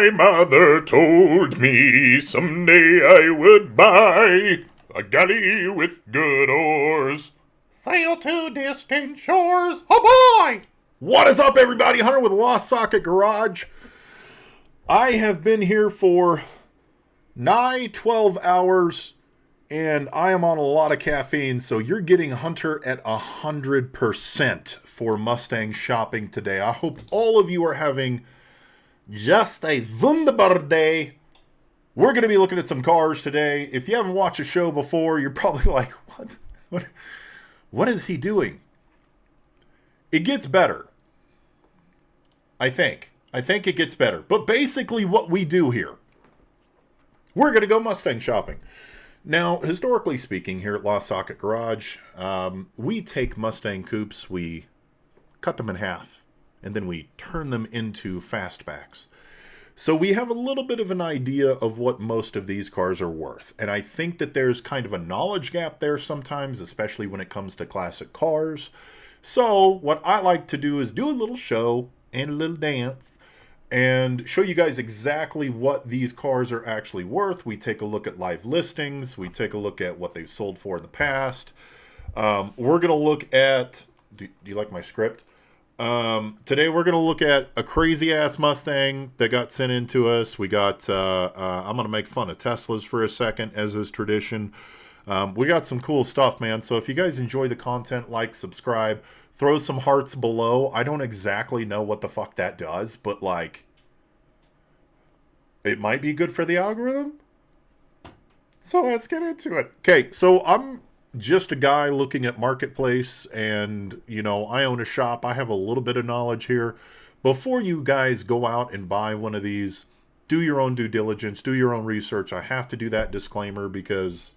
My mother told me someday I would buy a galley with good oars, sail to distant shores. Oh boy! What is up, everybody? Hunter with Lost Socket Garage. I have been here for nigh 12 hours, and I am on a lot of caffeine, so you're getting Hunter at 100% for Mustang shopping today. I hope all of you are having just a wunderbar day. We're going to be looking at some cars today. If you haven't watched the show before, you're probably like, what is he doing? It gets better. I think it gets better. But basically what we do here, we're going to go Mustang shopping. Now, historically speaking, here at Lost Socket Garage, we take Mustang coupes, we cut them in half, and then we turn them into fastbacks. So we have a little bit of an idea of what most of these cars are worth. And I think that there's kind of a knowledge gap there sometimes, especially when it comes to classic cars. So what I like to do is do a little show and a little dance and show you guys exactly what these cars are actually worth. We take a look at live listings. We take a look at what they've sold for in the past. We're going to look at... Do you like my script? Today we're going to look at a crazy-ass Mustang that got sent in to us. We got... I'm going to make fun of Teslas for a second, as is tradition. We got some cool stuff, man. So if you guys enjoy the content, like, subscribe, throw some hearts below. I don't exactly know what the fuck that does, but, like, it might be good for the algorithm. So let's get into it. Okay, so I'm just a guy looking at Marketplace, and, you know, I own a shop. I have a little bit of knowledge here. Before you guys go out and buy one of these, do your own due diligence, do your own research. I have to do that disclaimer because...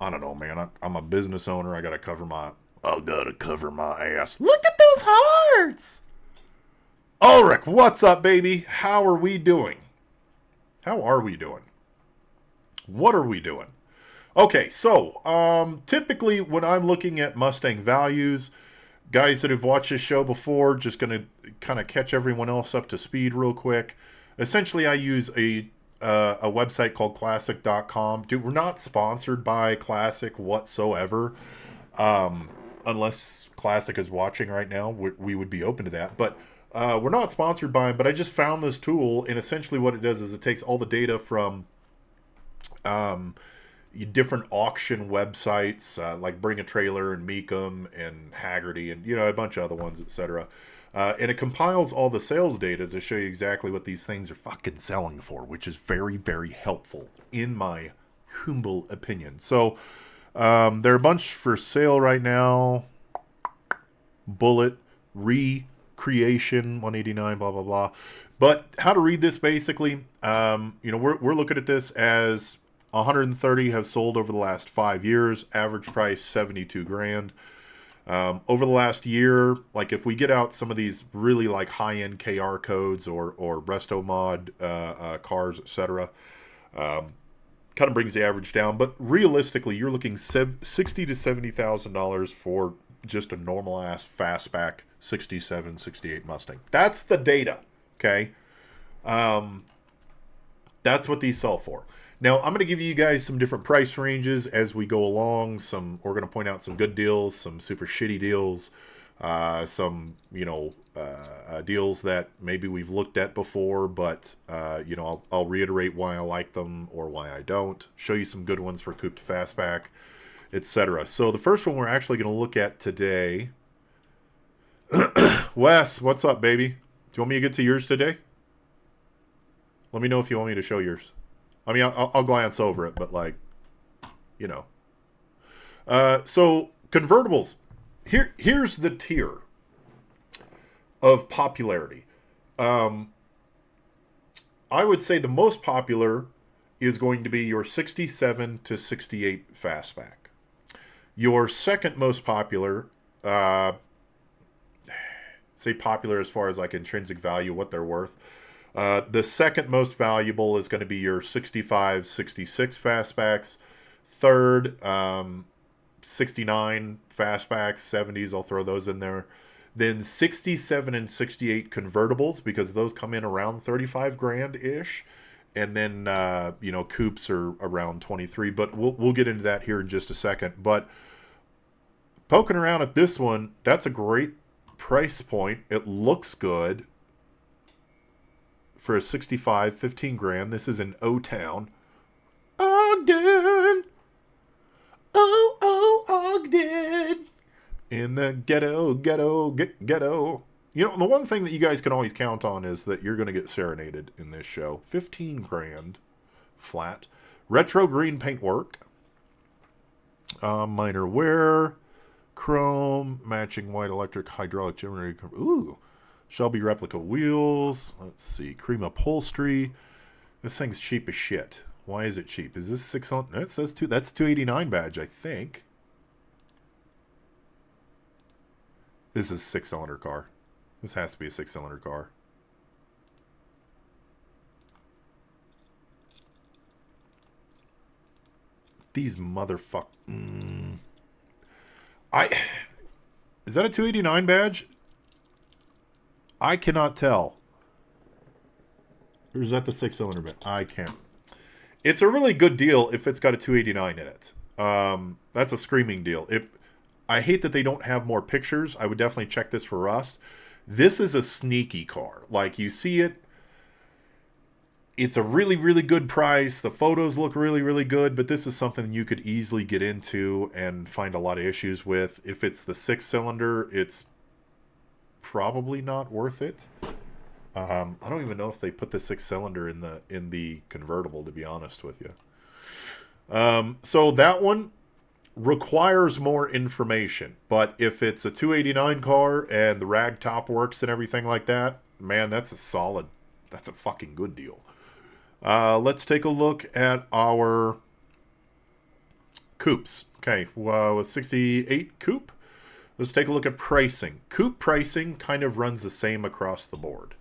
I don't know, man. I'm a business owner. I gotta cover my ass. Look at those hearts! Ulrich, what's up, baby? How are we doing? How are we doing? What are we doing? Okay, so, typically when I'm looking at Mustang values, guys that have watched this show before, just gonna kind of catch everyone else up to speed real quick. Essentially, I use a website called classic.com. Dude, we're not sponsored by Classic whatsoever. Unless Classic is watching right now, we would be open to that. But we're not sponsored by them, but I just found this tool, and essentially what it does is it takes all the data from different auction websites, like Bring a Trailer and Meekum and Haggerty and, you know, a bunch of other ones, etc. And it compiles all the sales data to show you exactly what these things are fucking selling for, which is very, very helpful, in my humble opinion. So, there are a bunch for sale right now. Bullet, Recreation, 189, blah, blah, blah. But how to read this, basically, you know, we're looking at this as 130 have sold over the last 5 years. Average price, 72 grand. Over the last year, like if we get out some of these really like high-end KR codes or resto mod cars, etc., kind of brings the average down. But realistically, you're looking $60,000 to $70,000 for just a normal ass fastback 67, 68 Mustang. That's the data, okay? That's what these sell for. Now, I'm going to give you guys some different price ranges as we go along. We're going to point out some good deals, some super shitty deals, some, you know, deals that maybe we've looked at before, but, you know, I'll reiterate why I like them or why I don't. Show you some good ones for coupe to fastback, etc. So the first one we're actually going to look at today. Wes, what's up, baby? Do you want me to get to yours today? Let me know if you want me to show yours. I mean, I'll glance over it, but, like, you know. So, convertibles. Here's the tier of popularity. I would say the most popular is going to be your 67 to 68 fastback. Your second most popular, say popular as far as, like, intrinsic value, what they're worth. The second most valuable is going to be your 65, 66 fastbacks. Third, 69 fastbacks, 70s, I'll throw those in there. Then 67 and 68 convertibles, because those come in around 35 grand ish. And then, you know, coupes are around 23. But we'll get into that here in just a second. But poking around at this one, that's a great price point. It looks good for a 65, 15 grand. This is in O-Town. Ogden! Ogden! In the ghetto. You know, the one thing that you guys can always count on is that you're going to get serenaded in this show. 15 grand flat. Retro green paintwork. Minor wear. Chrome. Matching white electric hydraulic generator. Ooh. Shelby replica wheels. Let's see. Cream upholstery. This thing's cheap as shit. Why is it cheap? Is this 600? It says that's 289 badge, I think. This is a 6-cylinder car. This has to be a 6-cylinder car. These motherfuck. Is that a 289 badge? I cannot tell. Or is that the 6-cylinder badge? I can't. It's a really good deal if it's got a 289 in it. That's a screaming deal. I hate that they don't have more pictures. I would definitely check this for rust. This is a sneaky car. Like, you see it. It's a really, really good price. The photos look really, really good. But this is something you could easily get into and find a lot of issues with. If it's the 6-cylinder, it's probably not worth it. I don't even know if they put the 6-cylinder in the convertible, to be honest with you. So that one requires more information. But if it's a 289 car and the rag top works and everything like that, man, that's a fucking good deal. Let's take a look at our coupes. Okay, with 68 coupe, let's take a look at pricing. Coupe pricing kind of runs the same across the board.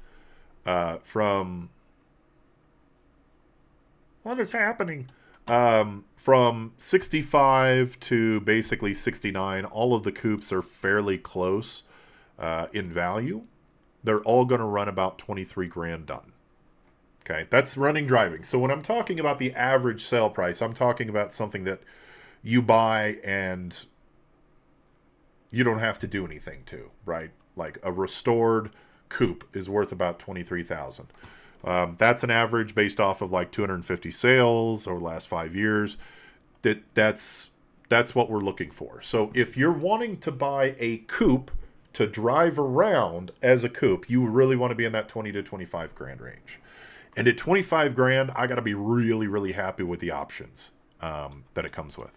From what is happening? From 65 to basically 69, all of the coupes are fairly close in value. They're all going to run about 23 grand done. Okay, that's running driving. So when I'm talking about the average sale price, I'm talking about something that you buy and you don't have to do anything to, right? Like a restored coupe is worth about $23,000. That's an average based off of like 250 sales over the last 5 years. That's what we're looking for. So if you're wanting to buy a coupe to drive around as a coupe, you really want to be in that 20 to 25 grand range. And at 25 grand, I got to be really, really happy with the options that it comes with.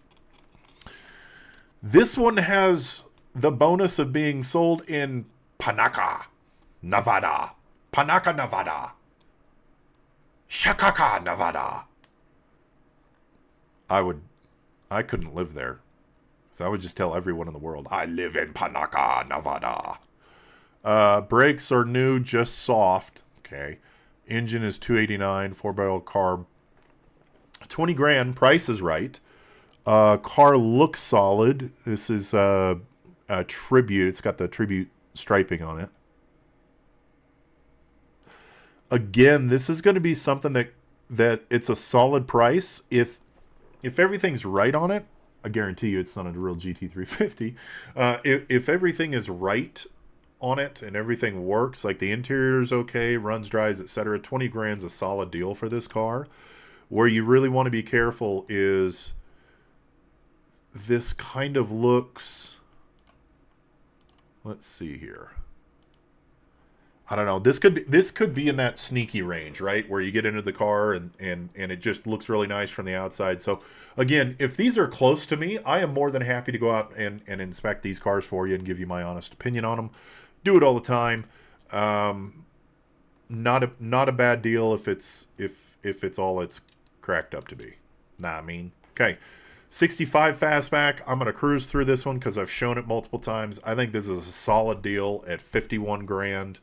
This one has the bonus of being sold in Panaca, Nevada. Panaca, Nevada. Shakaka, Nevada. I couldn't live there. So I would just tell everyone in the world, I live in Panaca, Nevada. Brakes are new, just soft. Okay. Engine is 289, 4-barrel carb. 20 grand, price is right. Car looks solid. This is a Tribute. It's got the Tribute striping on it. Again, this is going to be something that it's a solid price. If everything's right on it, I guarantee you it's not a real GT350. If everything is right on it and everything works, like the interior is okay, runs, drives, etc., 20 grand's a solid deal for this car. Where you really want to be careful is this kind of looks, let's see here. I don't know. This could be in that sneaky range, right? Where you get into the car and it just looks really nice from the outside. So again, if these are close to me, I am more than happy to go out and inspect these cars for you and give you my honest opinion on them. Do it all the time. Not a bad deal if it's all it's cracked up to be. Nah, I mean, okay. 65 Fastback. I'm going to cruise through this one because I've shown it multiple times. I think this is a solid deal at 51 grand.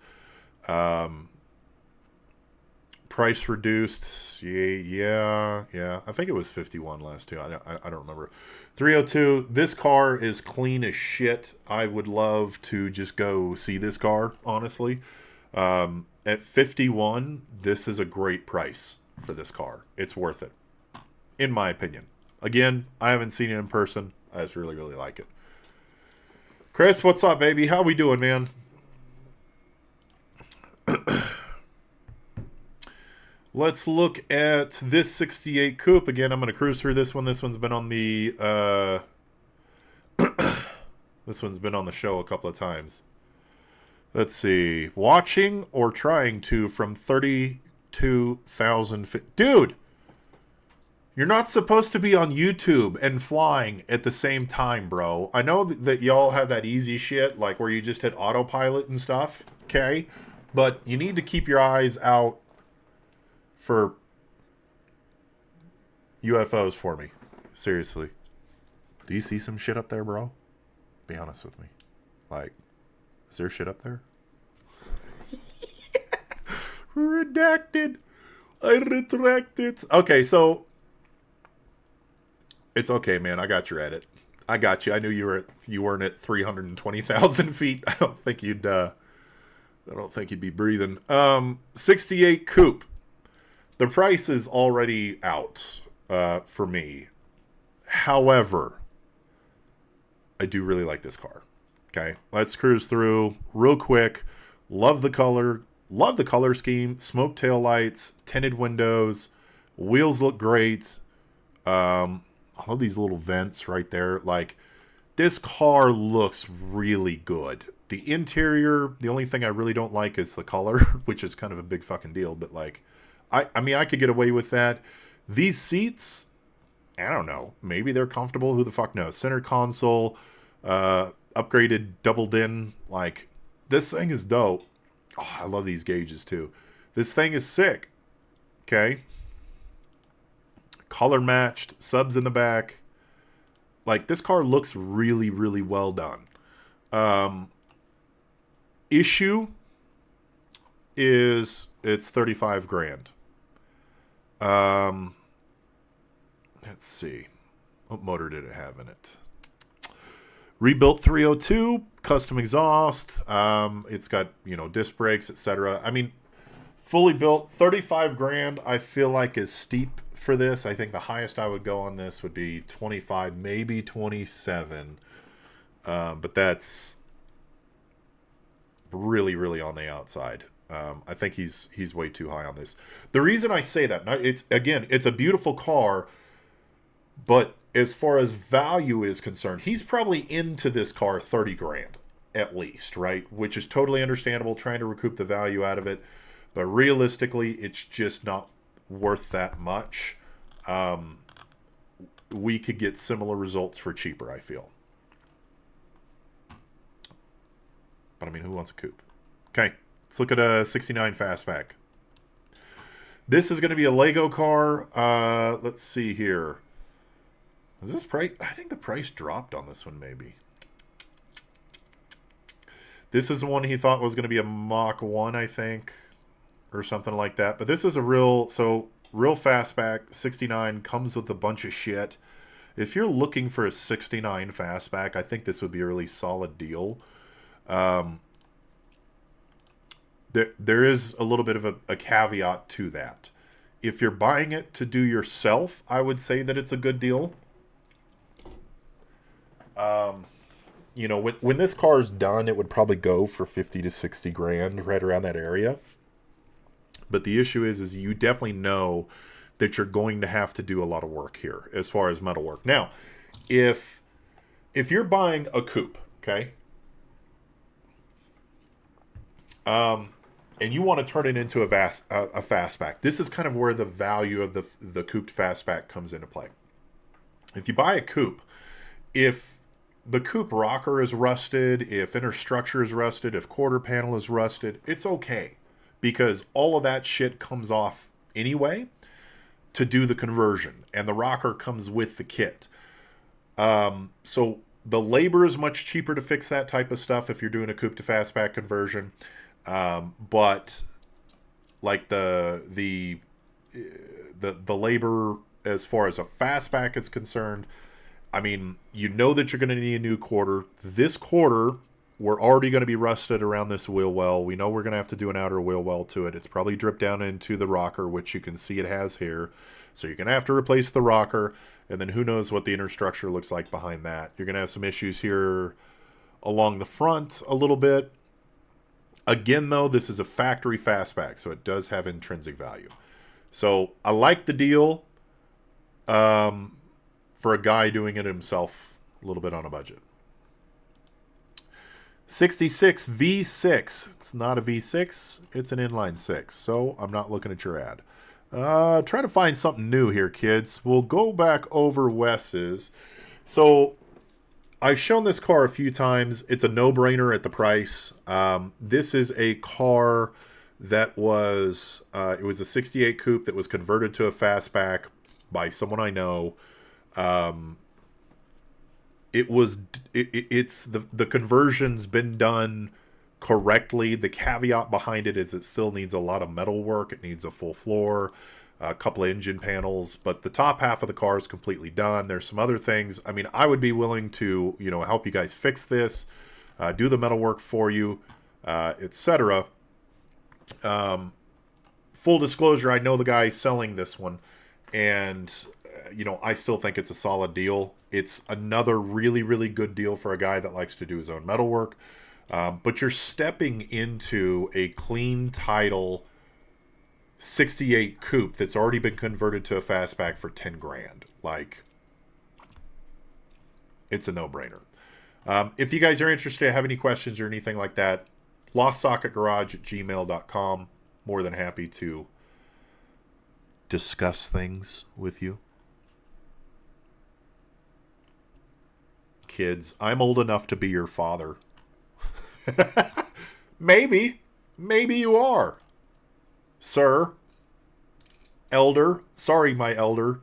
price reduced. Yeah. I think it was 51 last two. I don't remember. 302. This car is clean as shit. I would love to just go see this car, honestly. At 51, this is a great price for this car. It's worth it, in my opinion. Again, I haven't seen it in person. I just really, really like it. Chris, what's up, baby? How we doing, man? Let's look at this 68 Coupe. Again, I'm going to cruise through this one. This one's been on the this one's been on the show a couple of times. Let's see. Watching or trying to from 32,000 feet. Dude, you're not supposed to be on YouTube and flying at the same time, bro. I know that y'all have that easy shit, like where you just hit autopilot and stuff, okay? But you need to keep your eyes out for UFOs for me. Seriously. Do you see some shit up there, bro? Be honest with me. Like, is there shit up there? Redacted. I retract it. Okay, so it's okay, man. I got your edit. I got you. I knew you weren't at 320,000 feet. I don't think you'd be breathing. 68 Coupe. The price is already out for me. However, I do really like this car. Okay, let's cruise through real quick. Love the color. Love the color scheme. Smoke tail lights, tinted windows. Wheels look great. I love these little vents right there. Like, this car looks really good. The interior, the only thing I really don't like is the color, which is kind of a big fucking deal. But like, I mean, I could get away with that. These seats, I don't know. Maybe they're comfortable. Who the fuck knows? Center console, upgraded doubled in. Like, this thing is dope. Oh, I love these gauges too. This thing is sick. Okay. Color matched, subs in the back. Like, this car looks really, really well done. Issue is it's 35 grand. Let's see. What motor did it have in it? Rebuilt 302, custom exhaust. It's got, disc brakes, etc. I mean, fully built, 35 grand, I feel like is steep for this. I think the highest I would go on this would be 25, maybe 27. But that's really, really on the outside. I think he's way too high on this. The reason I say that, it's a beautiful car, but as far as value is concerned, he's probably into this car 30 grand at least, right? Which is totally understandable, trying to recoup the value out of it. But realistically, it's just not worth that much. We could get similar results for cheaper, I feel. But I mean, who wants a coupe? Okay, let's look at a 69 Fastback. This is going to be a Lego car. Let's see here. Is this price? I think the price dropped on this one, maybe. This is the one he thought was going to be a Mach 1, I think, or something like that. But this is a real Fastback. 69 comes with a bunch of shit. If you're looking for a 69 Fastback, I think this would be a really solid deal. There is a little bit of a caveat to that. If you're buying it to do yourself, I would say that it's a good deal. When this car is done, it would probably go for 50 to 60 grand, right around that area. But the issue is you definitely know that you're going to have to do a lot of work here as far as metal work. Now, if you're buying a coupe, okay, and you want to turn it into a fastback, this is kind of where the value of the couped fastback comes into play. If you buy a coupe, if the coupe rocker is rusted, if inner structure is rusted, if quarter panel is rusted, it's okay, because all of that shit comes off anyway to do the conversion, and the rocker comes with the kit. So the labor is much cheaper to fix that type of stuff if you're doing a coupe to fastback conversion. But like the labor as far as a fastback is concerned. I mean, you know that you're going to need a new quarter. This quarter, we're already going to be rusted around this wheel well. We know we're going to have to do an outer wheel well to it. It's probably dripped down into the rocker, which you can see it has here. So you're going to have to replace the rocker, and then who knows what the inner structure looks like behind that. You're going to have some issues here along the front a little bit. Again, though, this is a factory fastback, so it does have intrinsic value. So I like the deal for a guy doing it himself a little bit on a budget. 66 V6. It's not a V6. It's an inline 6. So I'm not looking at your ad. Try to find something new here, kids. We'll go back over Wes's. So I've shown this car a few times. It's a no-brainer at the price. This is a car that was, it was a 68 coupe that was converted to a fastback by someone I know. It's the conversion's been done correctly. The caveat behind it is it still needs a lot of metal work. It needs a full floor, a couple of engine panels, but the top half of the car is completely done. There's some other things. I mean, I would be willing to, you know, help you guys fix this, do the metal work for you, etc. Full disclosure, I know the guy selling this one, and you know, I still think it's a solid deal. It's another really, really good deal for a guy that likes to do his own metal work. But you're stepping into a clean title 68 coupe that's already been converted to a fastback for 10 grand. Like, it's a no-brainer. If you guys are interested, have any questions or anything like that, LostSocketGarage@gmail.com. More than happy to discuss things with you. Kids, I'm old enough to be your father. Maybe you are, sir, elder. Sorry, my elder.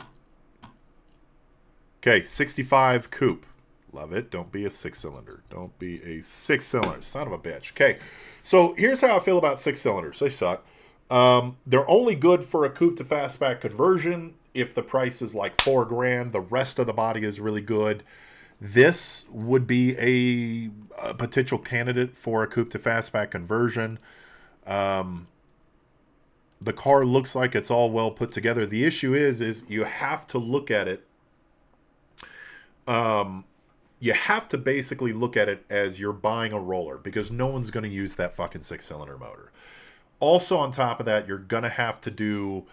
Okay, 65 coupe. Love it. Don't be a 6-cylinder. Don't be a 6-cylinder. Son of a bitch. Okay, so here's how I feel about 6-cylinders. They suck. They're only good for a coupe to fastback conversion if the price is like $4 grand. The rest of the body is really good. This would be a potential candidate for a coupe to fastback conversion. The car looks like it's all well put together. The issue is you have to look at it. You have to basically look at it as you're buying a roller, because no one's going to use that fucking 6-cylinder motor. Also, on top of that, you're going to have to do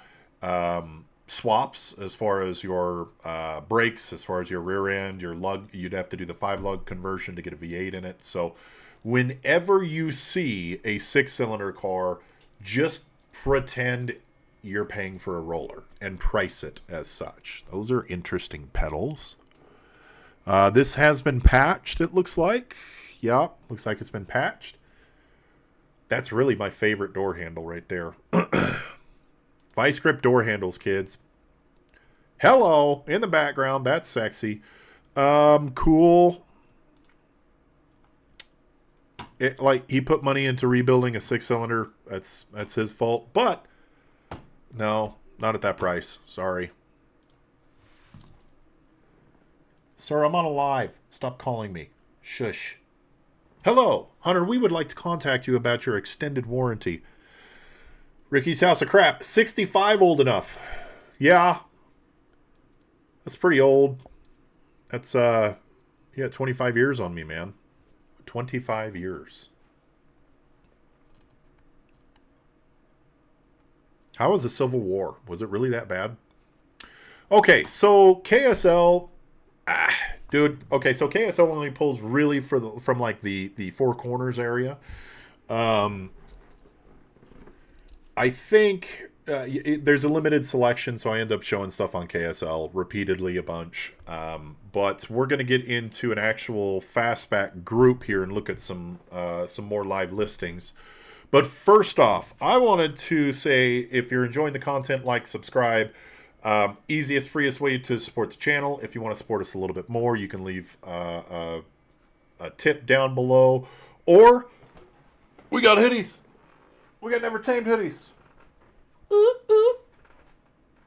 swaps as far as your brakes, as far as your rear end, your lug. You'd have to do the 5-lug conversion to get a V8 in it. So whenever you see a 6-cylinder car, just pretend you're paying for a roller and price it as such. Those are interesting pedals. This has been patched, it looks like. Yeah, looks like it's been patched. That's really my favorite door handle right there. Vice grip door handles, kids. Hello, in the background. That's sexy. Cool. Like, he put money into rebuilding a 6-cylinder. That's his fault. But no, not at that price. Sorry. Sir, I'm on a live. Stop calling me. Shush. Hello, Hunter. We would like to contact you about your extended warranty. Ricky's House of Crap. 65 old enough. Yeah. That's pretty old. That's, you got 25 years on me, man. 25 years. How was the Civil War? Was it really that bad? Okay, so KSL... dude, okay, so KSL only pulls really from like the Four Corners area. I think there's a limited selection, so I end up showing stuff on KSL repeatedly a bunch. But we're going to get into an actual fastback group here and look at some more live listings. But first off, I wanted to say, if you're enjoying the content, like, subscribe. Easiest, freest way to support the channel. If you want to support us a little bit more, you can leave a tip down below. Or, we got hoodies. We got Never Tamed hoodies.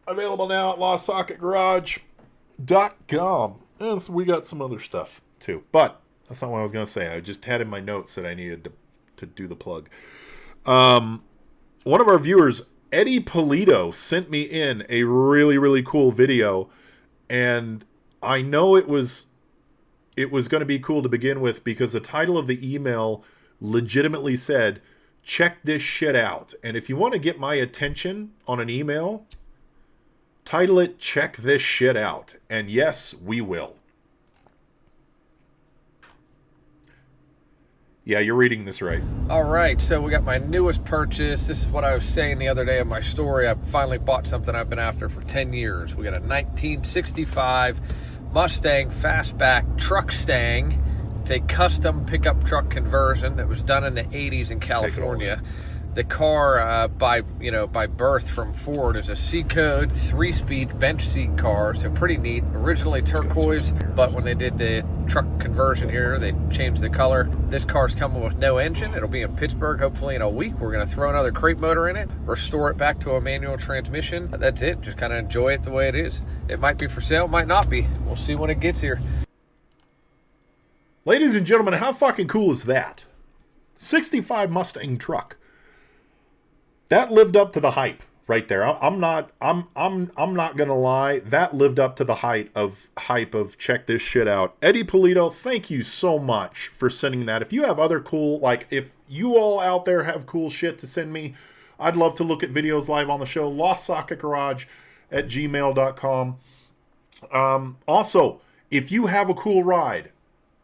Available now at LostSocketGarage.com. And so we got some other stuff too. But that's not what I was going to say. I just had in my notes that I needed to do the plug. One of our viewers, Eddie Polito, sent me in a really, really cool video. And I know it was going to be cool to begin with because the title of the email legitimately said, check this shit out. And if you want to get my attention on an email, title it, check this shit out. And yes, we will. Yeah, you're reading this right. All right, so we got my newest purchase. This is what I was saying the other day in my story. I finally bought something I've been after for 10 years. We got a 1965 MustangFastback truck stang. It's a custom pickup truck conversion that was done in the 80s in California. The car, by birth from Ford, is a C-code 3-speed bench seat car, so pretty neat. Originally turquoise, but when they did the truck conversion here, they changed the color. This car's coming with no engine. It'll be in Pittsburgh hopefully in a week. We're going to throw another crate motor in it, restore it back to a manual transmission. That's it. Just kind of enjoy it the way it is. It might be for sale, might not be. We'll see when it gets here. Ladies and gentlemen, how fucking cool is that? 65 Mustang truck. That lived up to the hype right there. I'm not gonna lie. That lived up to the hype of check this shit out. Eddie Polito, thank you so much for sending that. If you have other cool, like if you all out there have cool shit to send me, I'd love to look at videos live on the show. LostSocketGarage@gmail.com. Also, if you have a cool ride,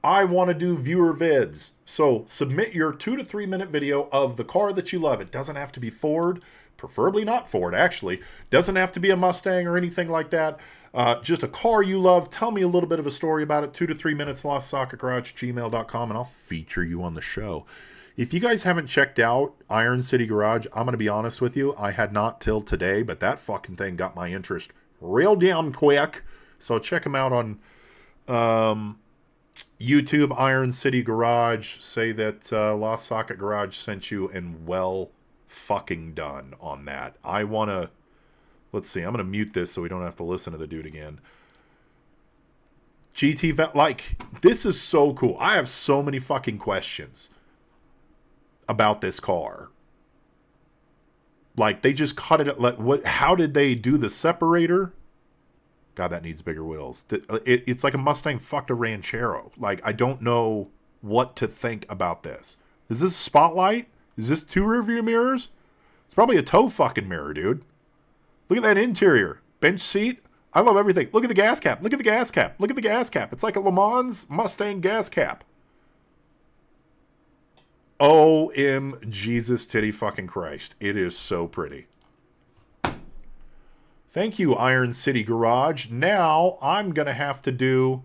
I want to do viewer vids. So submit your 2 to 3 minute video of the car that you love. It doesn't have to be Ford, preferably not Ford actually. Doesn't have to be a Mustang or anything like that. Just a car you love. Tell me a little bit of a story about it. 2 to 3 minutes, LostSocketGarage@gmail.com, and I'll feature you on the show. If you guys haven't checked out Iron City Garage, I'm going to be honest with you. I had not till today, but that fucking thing got my interest real damn quick. So check them out on YouTube, Iron City Garage. Say that Lost Socket Garage sent you, and well fucking done on that. I want to, let's see, I'm going to mute this so we don't have to listen to the dude again. like, this is so cool. I have so many fucking questions about this car. Like, they just cut it, like, how did they do the separator? God, that needs bigger wheels. It's like a Mustang fucked a Ranchero. Like, I don't know what to think about this. Is this a spotlight? Is this 2 rear view mirrors? It's probably a tow fucking mirror, dude. Look at that interior. Bench seat. I love everything. Look at the gas cap. Look at the gas cap. Look at the gas cap. It's like a Le Mans Mustang gas cap. O-M Jesus titty fucking Christ. It is so pretty. Thank you, Iron City Garage. Now, I'm going to have to do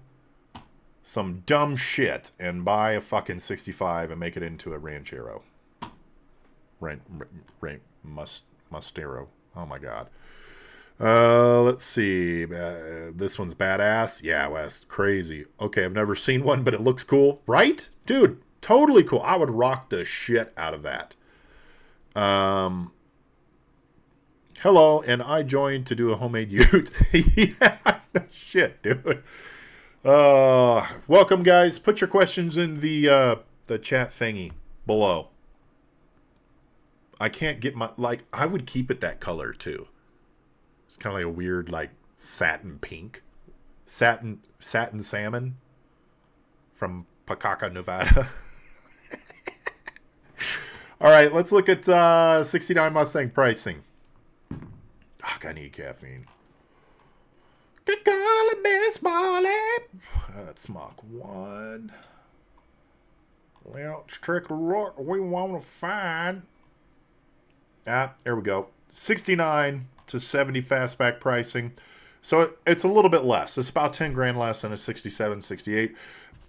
some dumb shit and buy a fucking 65 and make it into a Ranchero. Mustero. Oh, my God. Let's see. This one's badass. Yeah, West. Crazy. Okay, I've never seen one, but it looks cool. Right? Dude, totally cool. I would rock the shit out of that. Hello, and I joined to do a homemade ute. Yeah, shit, dude. Welcome, guys. Put your questions in the chat thingy below. I can't get my, like, I would keep it that color, too. It's kind of like a weird, like, satin pink. Satin salmon from Pacaca, Nevada. All right, let's look at 69 Mustang pricing. Fuck, I need caffeine. Good golly, Miss Molly. That's Mach 1. Let's trick a rock we want to find. Ah, there we go. 69 to 70 fastback pricing. So it's a little bit less. It's about 10 grand less than a 67, 68.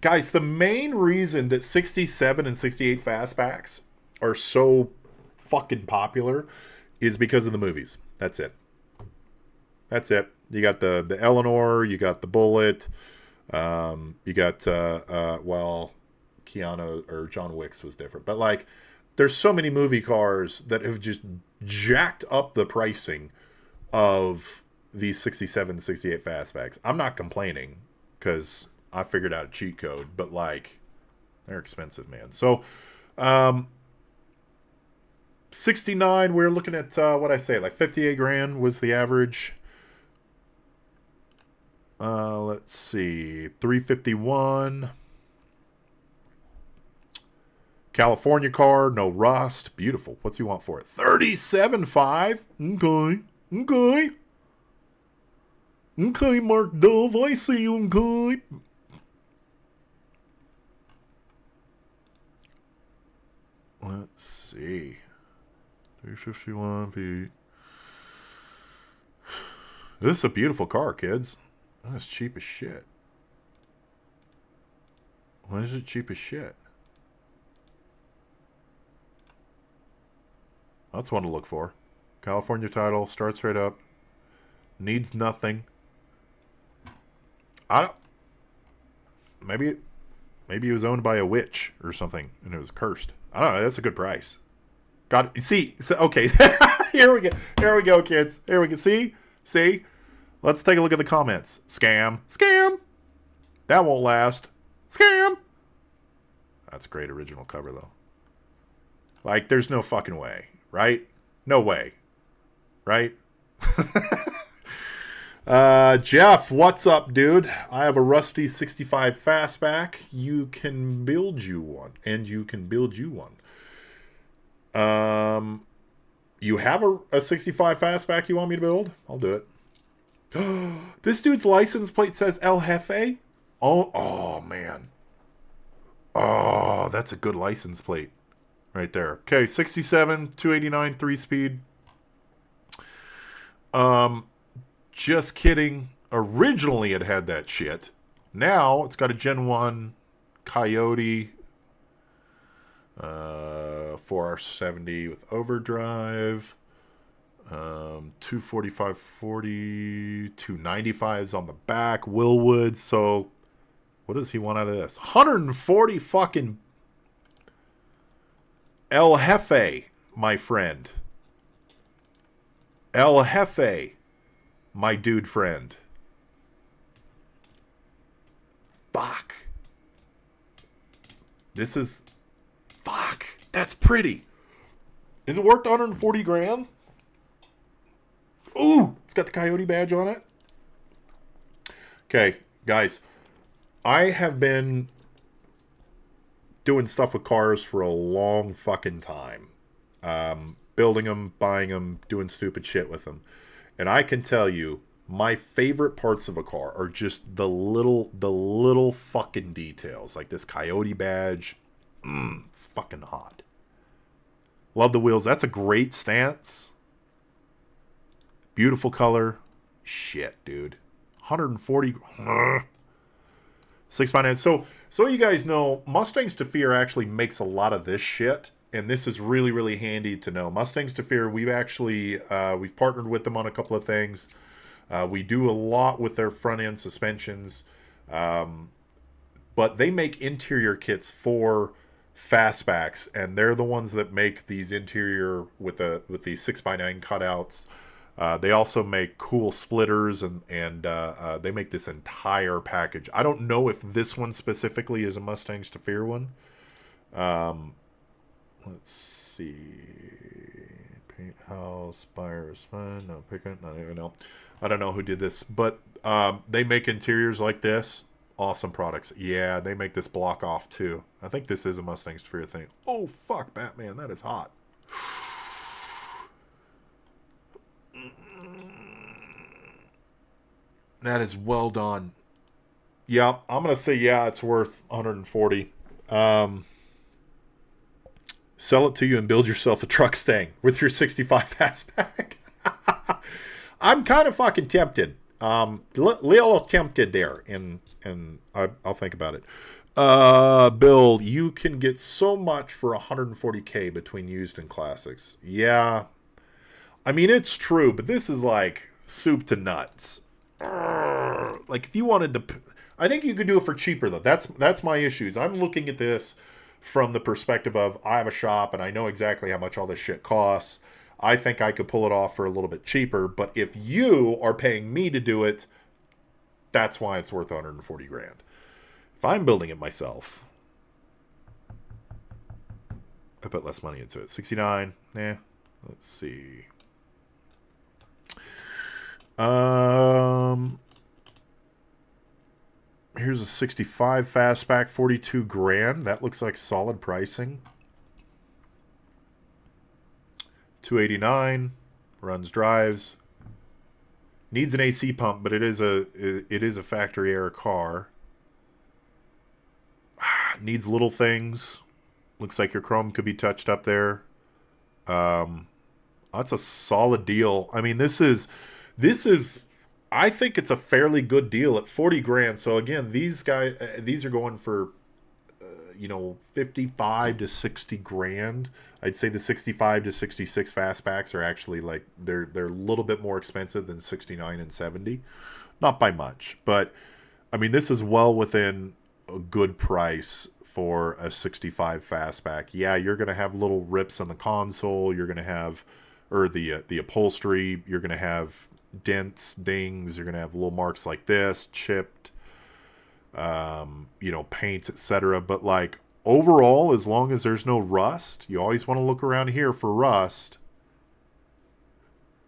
Guys, the main reason that 67 and 68 fastbacks are so fucking popular is because of the movies. That's it. That's it. You got the Eleanor, you got the Bullet, you got well, Keanu or John Wick's was different, but like there's so many movie cars that have just jacked up the pricing of these 67, 68 fastbacks. I'm not complaining because I figured out a cheat code, but like they're expensive, man. So 69, we're looking at what I say, like 58 grand was the average. Let's see, 351. California car, no rust, beautiful. What's he want for it? 37.5. Okay, Mark Dove, I see you. Okay. Let's see, 351 feet. This is a beautiful car, kids. That's cheap as shit. Why is it cheap as shit? That's one to look for. California title, starts right up. Needs nothing. I don't... Maybe it was owned by a witch or something and it was cursed. I don't know. That's a good price. Got see. Okay. Here we go. Here we go, kids. Here we go. See. Let's take a look at the comments. Scam. That won't last. Scam. That's a great original cover though. Like, there's no fucking way, right? No way, right? Jeff, what's up, dude? I have a rusty 65 fastback. You can build you one, and you can build you one. You have a 65 fastback you want me to build? I'll do it. This dude's license plate says El Jefe. Oh man. Oh, that's a good license plate right there. Okay, 67, 289, 3-speed. Just kidding. Originally it had that shit. Now it's got a Gen 1 Coyote 4R70 with overdrive. 245 40, 295s on the back, Willwood. So what does he want out of this? 140 fucking El Jefe, my friend. El Jefe, my dude friend. Fuck. This is... Fuck. That's pretty. Is it worth 140 grand? Ooh, it's got the Coyote badge on it. Okay, guys. I have been doing stuff with cars for a long fucking time. Building them, buying them, doing stupid shit with them. And I can tell you, my favorite parts of a car are just the little fucking details. Like this Coyote badge. It's fucking hot. Love the wheels. That's a great stance. Beautiful color. Shit, dude. 140. 6x9. So you guys know, Mustangs to Fear actually makes a lot of this shit. And this is really, really handy to know. Mustangs to Fear, we've actually, we've partnered with them on a couple of things. We do a lot with their front end suspensions. But they make interior kits for fastbacks. And they're the ones that make these interior with the 6x9 cutouts. They also make cool splitters, and they make this entire package. I don't know if this one specifically is a Mustangs to Fear one. Let's see. Paint house, buyer, spine, no picket, not even know. I don't know who did this, but they make interiors like this. Awesome products. Yeah, they make this block off too. I think this is a Mustangs to Fear thing. Oh fuck, Batman, that is hot. That is well done. Yeah, I'm going to say, yeah, it's worth 140. Sell it to you and build yourself a truck stang with your 65 fastback. I'm kind of fucking tempted. Little tempted there, and I'll think about it. Bill, you can get so much for 140K between used and classics. Yeah. I mean, it's true, but this is like soup to nuts. Like if you wanted to, I think you could do it for cheaper though. That's my issues. I'm looking at this from the perspective of I have a shop and I know exactly how much all this shit costs. I think I could pull it off for a little bit cheaper. But if you are paying me to do it, that's why it's worth 140 grand. If I'm building it myself, I put less money into it. 69, let's see. Here's a 65 Fastback, 42 grand. That looks like solid pricing. 289, runs, drives. Needs an AC pump, but it is a factory air car. Needs little things. Looks like your chrome could be touched up there. That's a solid deal. I mean, this is I think it's a fairly good deal at 40 grand. So again, these are going for 55 to 60 grand. I'd say the 65 to 66 fastbacks are actually like they're a little bit more expensive than 69 and 70. Not by much, but I mean, this is well within a good price for a 65 fastback. Yeah, you're going to have little rips on the console. You're going to have, or the upholstery. You're going to have dents, dings. You're going to have little marks like this, chipped, paints, etc. But like overall, as long as there's no rust, you always want to look around here for rust.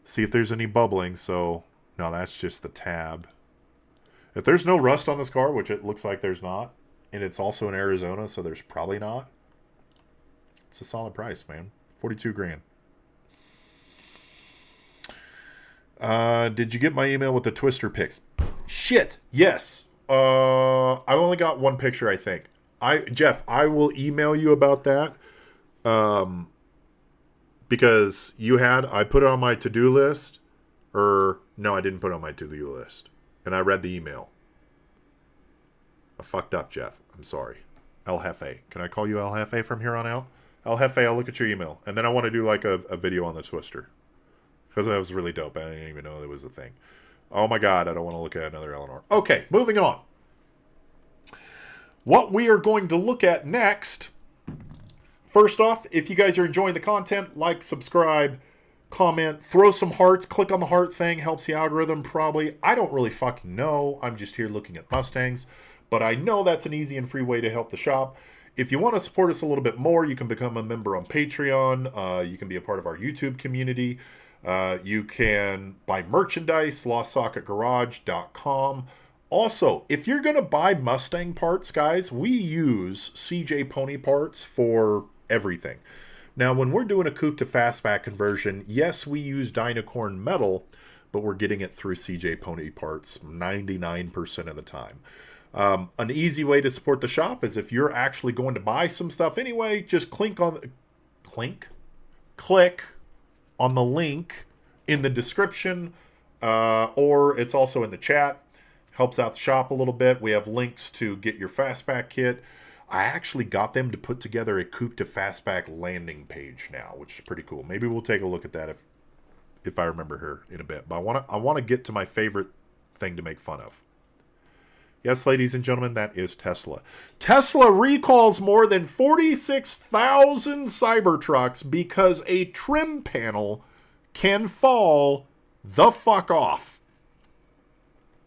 See if there's any bubbling. So no, that's just the tab. If there's no rust on this car, which it looks like there's not, and it's also in Arizona, so there's probably not, it's a solid price, man. 42 grand. Did you get my email with the twister pics? Shit, yes. I only got one picture, I think. Jeff, I will email you about that. Because I put it on my to-do list. Or, no, I didn't put it on my to-do list. And I read the email. I fucked up, Jeff. I'm sorry. El Jefe. Can I call you El Jefe from here on out? El Jefe, I'll look at your email. And then I want to do like a video on the twister. Because that was really dope. I didn't even know there was a thing. Oh my God, I don't want to look at another Eleanor. Okay, moving on. What we are going to look at next. First off, if you guys are enjoying the content, like, subscribe, comment, throw some hearts, click on the heart thing, helps the algorithm probably. I don't really fucking know. I'm just here looking at Mustangs. But I know that's an easy and free way to help the shop. If you want to support us a little bit more, you can become a member on Patreon. You can be a part of our YouTube community. You can buy merchandise, LostSocketGarage.com. Also, if you're going to buy Mustang parts, guys, we use CJ Pony Parts for everything. Now, when we're doing a coupe to fastback conversion, yes, we use Dynacorn metal, but we're getting it through CJ Pony Parts 99% of the time. An easy way to support the shop is if you're actually going to buy some stuff anyway, just click on the link in the description, or it's also in the chat. Helps out the shop a little bit. We have links to get your fastback kit. I actually got them to put together a coupe to fastback landing page now, which is pretty cool. Maybe we'll take a look at that if I remember her in a bit. But I want to get to my favorite thing to make fun of. Yes, ladies and gentlemen, that is Tesla. Tesla recalls more than 46,000 Cybertrucks because a trim panel can fall the fuck off.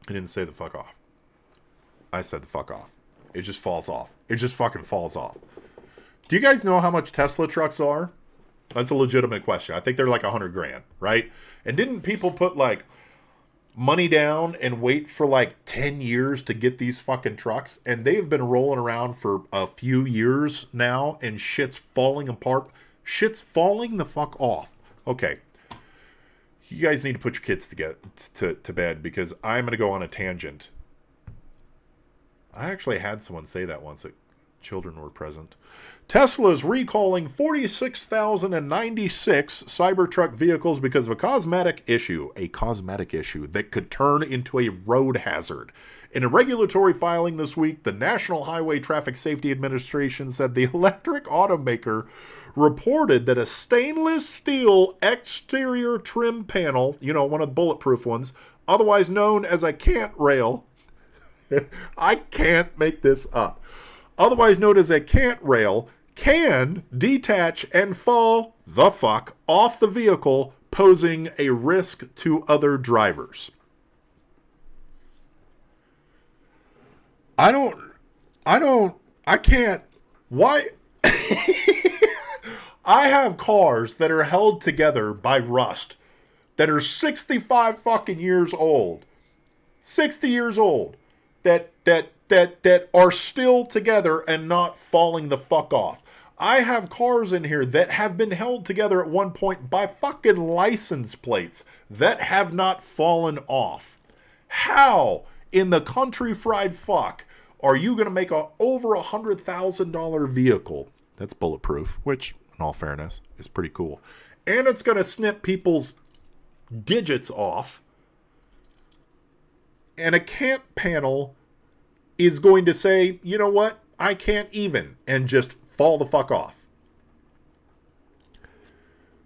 I didn't say the fuck off. I said the fuck off. It just falls off. It just fucking falls off. Do you guys know how much Tesla trucks are? That's a legitimate question. I think they're like 100 grand, right? And didn't people put like money down and wait for like 10 years to get these fucking trucks? And they've been rolling around for a few years now, and shit's falling apart. Shit's falling the fuck off. Okay. You guys need to put your kids to bed, because I'm going to go on a tangent. I actually had someone say that once that children were present. Tesla's recalling 46,096 Cybertruck vehicles because of a cosmetic issue that could turn into a road hazard. In a regulatory filing this week, the National Highway Traffic Safety Administration said the electric automaker reported that a stainless steel exterior trim panel, one of the bulletproof ones, otherwise known as a cant rail, I can't make this up, otherwise known as a cant rail, can detach and fall the fuck off the vehicle, posing a risk to other drivers. I can't. Why? I have cars that are held together by rust that are 65 fucking years old. 60 years old. That are still together and not falling the fuck off. I have cars in here that have been held together at one point by fucking license plates that have not fallen off. How in the country fried fuck are you going to make a over $100,000 vehicle that's bulletproof, which in all fairness is pretty cool, and it's going to snip people's digits off, and a can't panel is going to say, you know what, I can't even, and just fall the fuck off.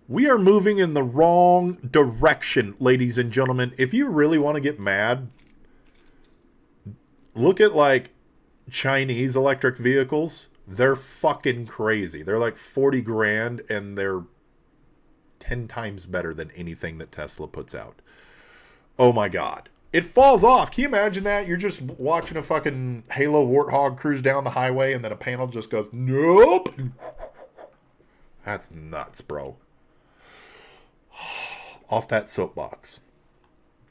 We are moving in the wrong direction, ladies and gentlemen. If you really want to get mad, look at like Chinese electric vehicles. They're fucking crazy. They're like 40 grand and they're 10 times better than anything that Tesla puts out. Oh my God. It falls off. Can you imagine that? You're just watching a fucking Halo Warthog cruise down the highway and then a panel just goes, nope. That's nuts, bro. Off that soapbox.